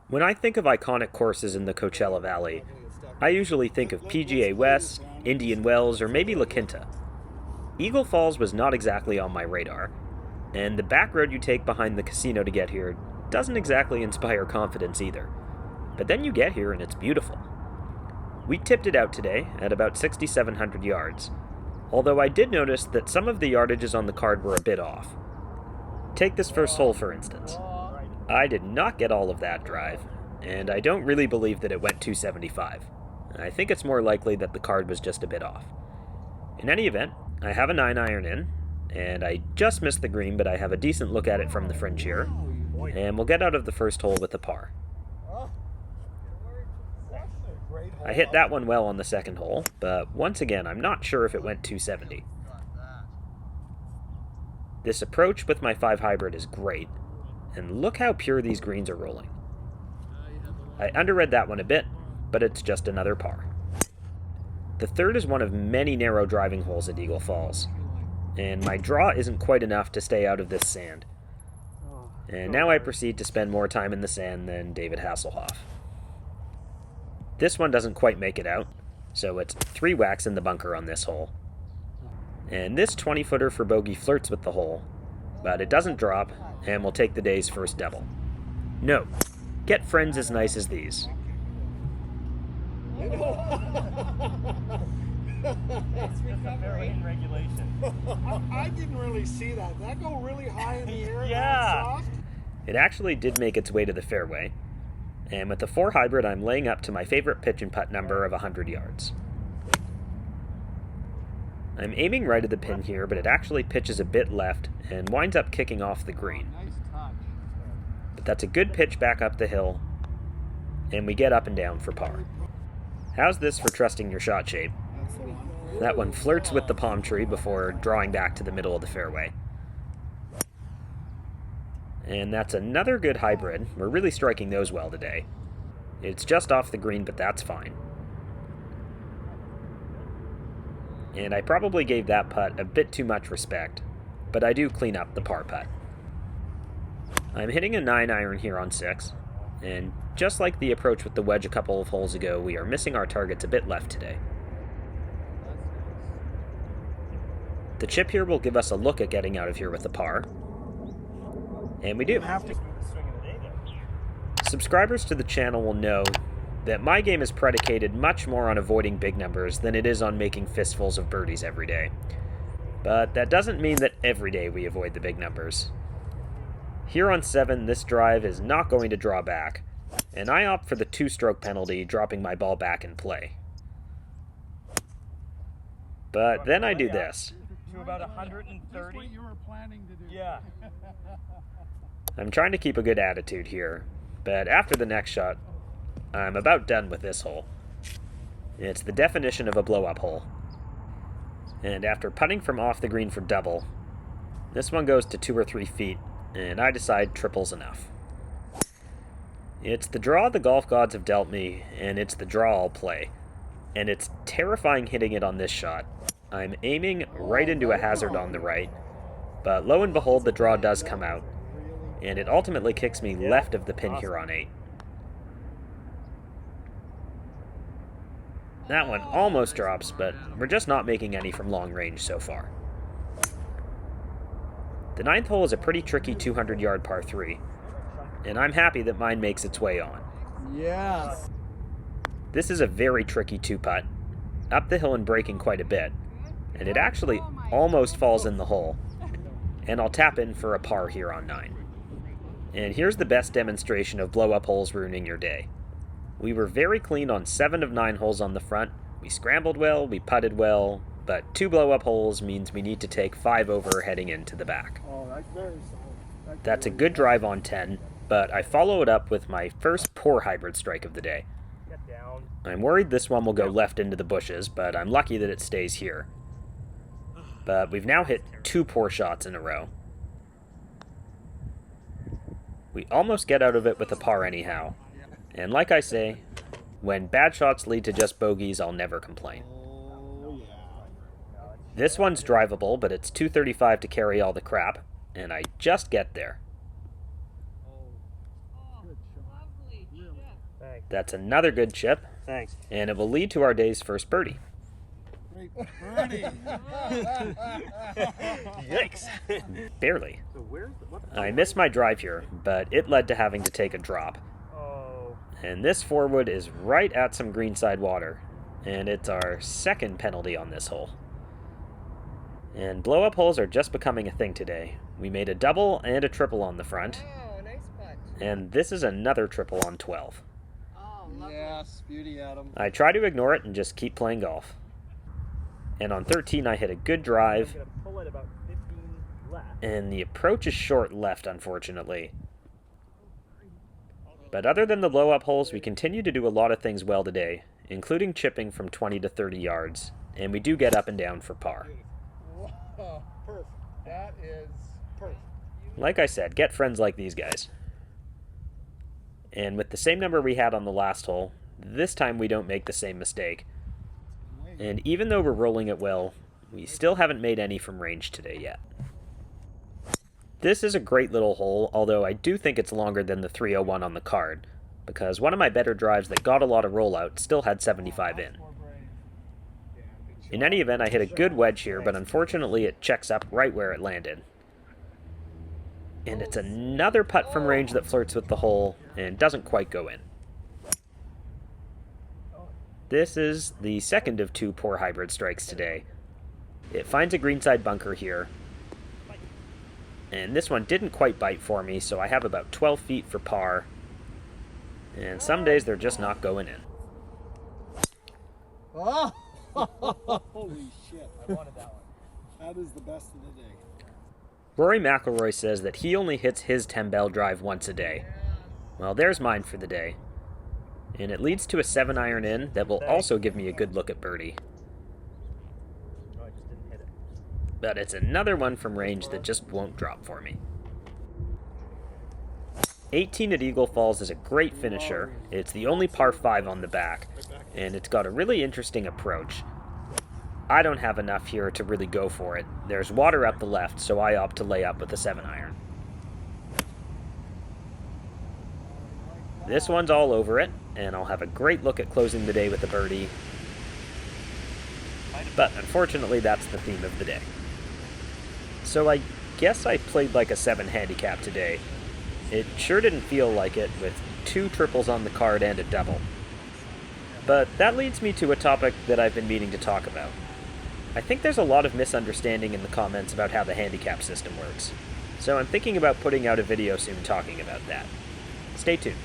When I think of iconic courses in the Coachella Valley, I usually think of PGA West, Indian Wells, or maybe La Quinta. Eagle Falls was not exactly on my radar, and the back road you take behind the casino to get here doesn't exactly inspire confidence either. But then you get here and it's beautiful. We tipped it out today at about 6,700 yards, although I did notice that some of the yardages on the card were a bit off. Take this first hole for instance. I did not get all of that drive, and I don't really believe that it went 275. I think it's more likely that the card was just a bit off. In any event, I have a 9-iron in, and I just missed the green, but I have a decent look at it from the fringe here, and we'll get out of the first hole with a par. I hit that one well on the second hole, but once again, I'm not sure if it went 270. This approach with my 5 hybrid is great, and look how pure these greens are rolling. I underread that one a bit, but it's just another par. The third is one of many narrow driving holes at Eagle Falls, and my draw isn't quite enough to stay out of this sand. And now I proceed to spend more time in the sand than David Hasselhoff. This one doesn't quite make it out, so it's 3 whacks in the bunker on this hole. And this 20-footer for bogey flirts with the hole, but it doesn't drop, and we'll take the day's first double. No, get friends as nice as these. It's recovery in regulation. I didn't really see that. Did that go really high in the air? Yeah. Soft? It actually did make its way to the fairway, and with the 4 hybrid I'm laying up to my favorite pitch and putt number of 100 yards. I'm aiming right at the pin here, but it actually pitches a bit left and winds up kicking off the green. But that's a good pitch back up the hill, and we get up and down for par. How's this for trusting your shot shape? That one flirts with the palm tree before drawing back to the middle of the fairway. And that's another good hybrid. We're really striking those well today. It's just off the green, but that's fine. And I probably gave that putt a bit too much respect, but I do clean up the par putt. I'm hitting a 9-iron here on 6, and just like the approach with the wedge a couple of holes ago, we are missing our targets a bit left today. The chip here will give us a look at getting out of here with a par, and we do. Subscribers to the channel will know that my game is predicated much more on avoiding big numbers than it is on making fistfuls of birdies every day. But that doesn't mean that every day we avoid the big numbers. Here on 7, this drive is not going to draw back, and I opt for the 2-stroke penalty, dropping my ball back in play. But then I do this. To about 130. What you were planning to do. Yeah. I'm trying to keep a good attitude here, but after the next shot, I'm about done with this hole. It's the definition of a blow-up hole. And after putting from off the green for double, this one goes to 2 or 3 feet, and I decide triple's enough. It's the draw the golf gods have dealt me, and it's the draw I'll play. And it's terrifying hitting it on this shot. I'm aiming right into a hazard on the right, but lo and behold, the draw does come out, and it ultimately kicks me left of the pin here on 8. That one almost drops, but we're just not making any from long range so far. The 9th hole is a pretty tricky 200-yard par 3, and I'm happy that mine makes its way on. Yes. This is a very tricky 2-putt, up the hill and breaking quite a bit, and it actually almost falls in the hole, and I'll tap in for a par here on 9. And here's the best demonstration of blow-up holes ruining your day. We were very clean on 7 of 9 holes on the front. We scrambled well, we putted well, but 2 blow-up holes means we need to take 5 over heading into the back. Oh, that's very solid. That's a good drive on 10, but I follow it up with my first poor hybrid strike of the day. Get down. I'm worried this one will go left into the bushes, but I'm lucky that it stays here. But we've now hit 2 poor shots in a row. We almost get out of it with a par anyhow. And like I say, when bad shots lead to just bogeys, I'll never complain. This one's drivable, but it's 235 to carry all the crap, and I just get there. Good shot. Really Thanks. That's another good chip, Thanks. and it will lead to our day's first birdie. Great birdie. Yikes. Barely. So where's the, I missed my drive here, but it led to having to take a drop. Oh. And this 4-wood is right at some greenside water, and it's our second penalty on this hole. And blow-up holes are just becoming a thing today. We made a double and a triple on the front, Oh, nice putt. and this is another triple on 12. Oh, lovely. Yes, beauty, Adam. I try to ignore it and just keep playing golf. And on 13 I hit a good drive, I'm gonna pull it about 15 left. and the approach is short left, unfortunately. But other than the blow-up holes, we continue to do a lot of things well today, including chipping from 20 to 30 yards, and we do get up and down for par. Whoa, perfect. That is perfect. Like I said, get friends like these guys. And with the same number we had on the last hole, this time we don't make the same mistake. And even though we're rolling it well, we still haven't made any from range today yet. This is a great little hole, although I do think it's longer than the 301 on the card, because one of my better drives that got a lot of rollout still had 75 in. In any event, I hit a good wedge here, but unfortunately it checks up right where it landed. And it's another putt from range that flirts with the hole and doesn't quite go in. This is the second of 2 poor hybrid strikes today. It finds a greenside bunker here, and this one didn't quite bite for me, so I have about 12 feet for par, and some days they're just not going in. Oh, holy shit. I wanted that one. That is the best of the day. Rory McIlroy says that he only hits his 10-bell drive once a day. Well, there's mine for the day. And it leads to a 7-iron in that will also give me a good look at birdie. No, I just didn't hit it. But it's another one from range that just won't drop for me. 18 at Eagle Falls is a great finisher. It's the only par 5 on the back, and it's got a really interesting approach. I don't have enough here to really go for it. There's water up the left, so I opt to lay up with a 7-iron. This one's all over it, and I'll have a great look at closing the day with a birdie. But unfortunately, that's the theme of the day. So I guess I played like a 7 handicap today. It sure didn't feel like it, with 2 triples on the card and a double. But that leads me to a topic that I've been meaning to talk about. I think there's a lot of misunderstanding in the comments about how the handicap system works. So I'm thinking about putting out a video soon talking about that. Stay tuned.